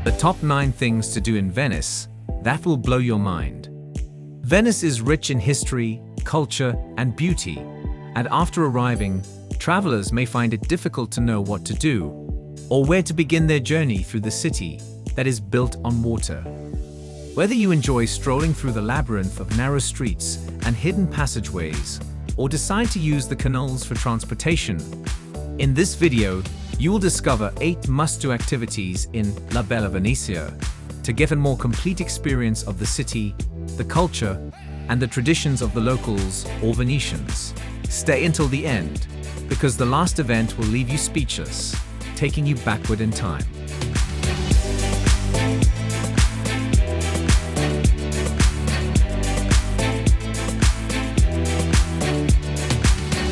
The top 9 things to do in Venice that will blow your mind. Venice is rich in history, culture, and beauty, and after arriving, travelers may find it difficult to know what to do or where to begin their journey through the city that is built on water. Whether you enjoy strolling through the labyrinth of narrow streets and hidden passageways, or decide to use the canals for transportation, in this video, you will discover 8 must-do activities in La Bella Venezia to get a more complete experience of the city, the culture, and the traditions of the locals or Venetians. Stay until the end, because the last event will leave you speechless, taking you backward in time.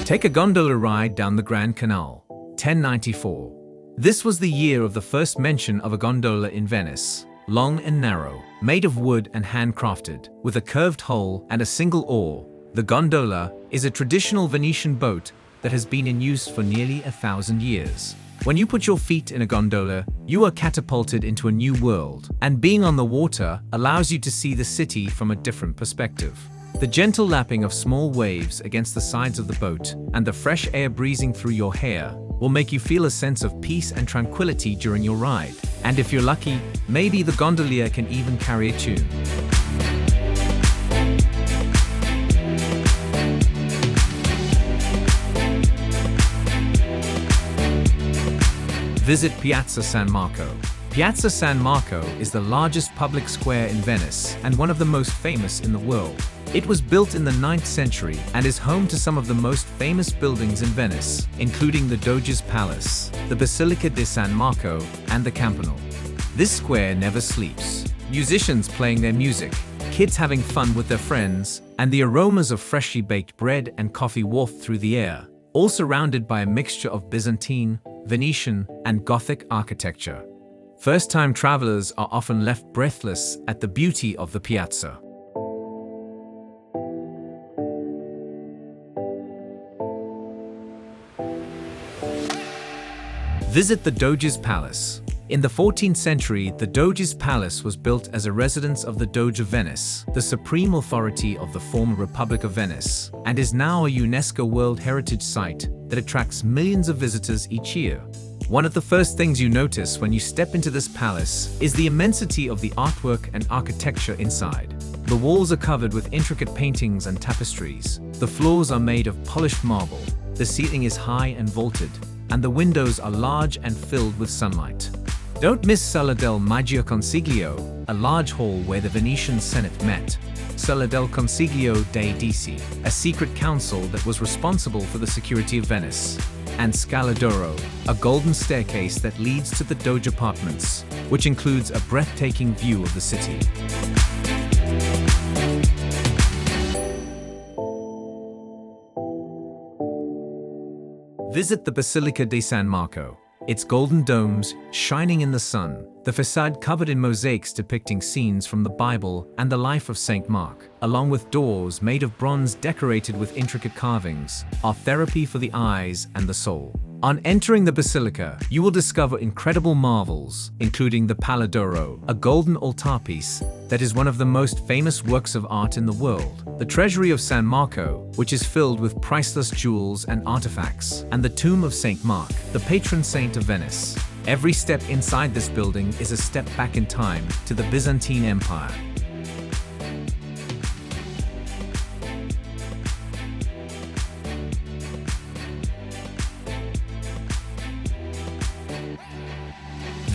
Take a gondola ride down the Grand Canal. 1094. This was the year of the first mention of a gondola in Venice. Long and narrow, made of wood and handcrafted, with a curved hull and a single oar, the gondola is a traditional Venetian boat that has been in use for nearly 1,000 years. When you put your feet in a gondola, you are catapulted into a new world, and being on the water allows you to see the city from a different perspective. The gentle lapping of small waves against the sides of the boat and the fresh air breezing through your hair will make you feel a sense of peace and tranquility during your ride. And if you're lucky, maybe the gondolier can even carry a tune. Visit Piazza San Marco. Piazza San Marco is the largest public square in Venice and one of the most famous in the world. It was built in the 9th century and is home to some of the most famous buildings in Venice, including the Doge's Palace, the Basilica di San Marco, and the Campanile. This square never sleeps. Musicians playing their music, kids having fun with their friends, and the aromas of freshly baked bread and coffee waft through the air, all surrounded by a mixture of Byzantine, Venetian, and Gothic architecture. First-time travelers are often left breathless at the beauty of the piazza. Visit the Doge's Palace. In the 14th century, the Doge's Palace was built as a residence of the Doge of Venice, the supreme authority of the former Republic of Venice, and is now a UNESCO World Heritage Site that attracts millions of visitors each year. One of the first things you notice when you step into this palace is the immensity of the artwork and architecture inside. The walls are covered with intricate paintings and tapestries. The floors are made of polished marble. The ceiling is high and vaulted, and the windows are large and filled with sunlight. Don't miss Sala del Maggio Consiglio, a large hall where the Venetian Senate met. Sala del Consiglio dei Dici, a secret council that was responsible for the security of Venice. And Scala d'Oro, a golden staircase that leads to the Doge apartments, which includes a breathtaking view of the city. Visit the Basilica di San Marco. Its golden domes shining in the sun, the facade covered in mosaics depicting scenes from the Bible and the life of Saint Mark, along with doors made of bronze decorated with intricate carvings, are therapy for the eyes and the soul. On entering the basilica, you will discover incredible marvels, including the Pala d'Oro, a golden altarpiece that is one of the most famous works of art in the world, the Treasury of San Marco, which is filled with priceless jewels and artifacts, and the Tomb of Saint Mark, the patron saint of Venice. Every step inside this building is a step back in time to the Byzantine Empire.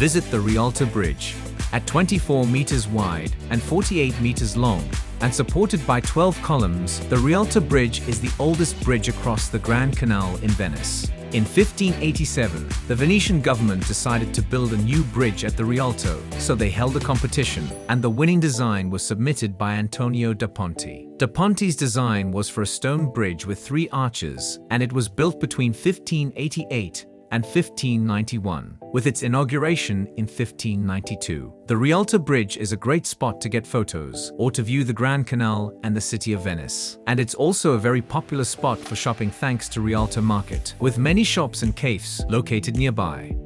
Visit the Rialto Bridge. At 24 meters wide and 48 meters long, and supported by 12 columns, the Rialto Bridge is the oldest bridge across the Grand Canal in Venice. In 1587, the Venetian government decided to build a new bridge at the Rialto, so they held a competition, and the winning design was submitted by Antonio da Ponte. Da Ponte's design was for a stone bridge with 3 arches, and it was built between 1588 and 1591, with its inauguration in 1592. The Rialto Bridge is a great spot to get photos or to view the Grand Canal and the city of Venice. And it's also a very popular spot for shopping thanks to Rialto Market, with many shops and cafes located nearby.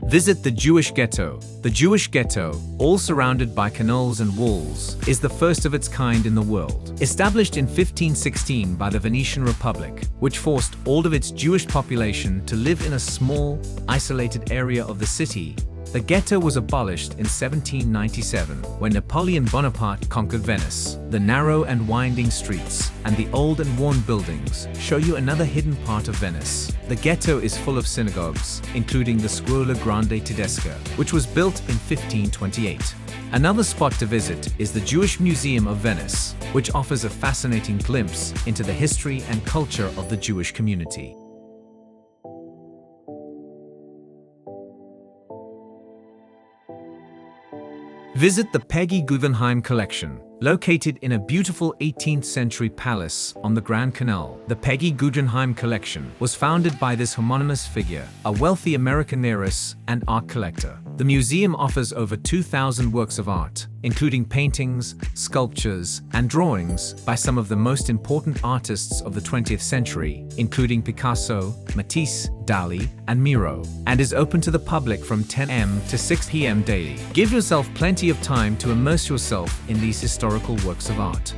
Visit the Jewish Ghetto. The Jewish Ghetto, all surrounded by canals and walls, is the first of its kind in the world. Established in 1516 by the Venetian Republic, which forced all of its Jewish population to live in a small, isolated area of the city, the ghetto was abolished in 1797 when Napoleon Bonaparte conquered Venice. The narrow and winding streets and the old and worn buildings show you another hidden part of Venice. The ghetto is full of synagogues, including the Scuola Grande Tedesca, which was built in 1528. Another spot to visit is the Jewish Museum of Venice, which offers a fascinating glimpse into the history and culture of the Jewish community. Visit the Peggy Guggenheim Collection. Located in a beautiful 18th century palace on the Grand Canal, the Peggy Guggenheim Collection was founded by this homonymous figure, a wealthy American heiress and art collector. The museum offers over 2,000 works of art, including paintings, sculptures, and drawings by some of the most important artists of the 20th century, including Picasso, Matisse, Dali, and Miro, and is open to the public from 10 a.m. to 6 p.m. daily. Give yourself plenty of time to immerse yourself in these historical works of art.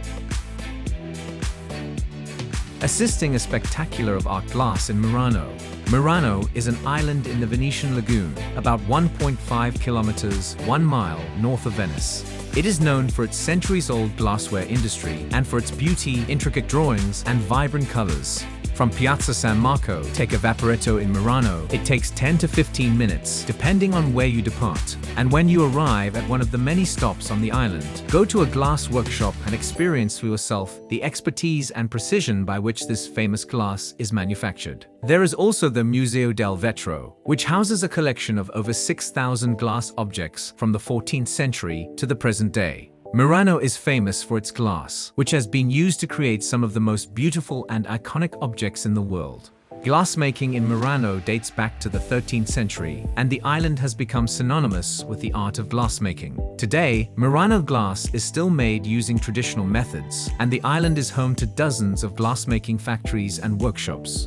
Assisting a spectacular of art glass in Murano. Murano is an island in the Venetian lagoon, about 1.5 kilometers, 1 mile north of Venice. It is known for its centuries-old glassware industry and for its beauty, intricate drawings, and vibrant colors. From Piazza San Marco, take a Vaporetto in Murano. It takes 10 to 15 minutes, depending on where you depart. And when you arrive at one of the many stops on the island, go to a glass workshop and experience for yourself the expertise and precision by which this famous glass is manufactured. There is also the Museo del Vetro, which houses a collection of over 6,000 glass objects from the 14th century to the present day. Murano is famous for its glass, which has been used to create some of the most beautiful and iconic objects in the world. Glassmaking in Murano dates back to the 13th century, and the island has become synonymous with the art of glassmaking. Today, Murano glass is still made using traditional methods, and the island is home to dozens of glassmaking factories and workshops.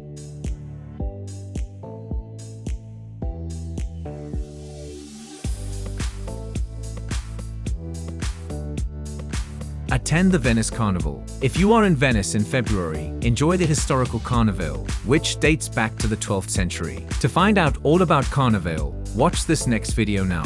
Attend the Venice Carnival. If you are in Venice in February, enjoy the historical Carnival, which dates back to the 12th century. To find out all about Carnival, watch this next video now.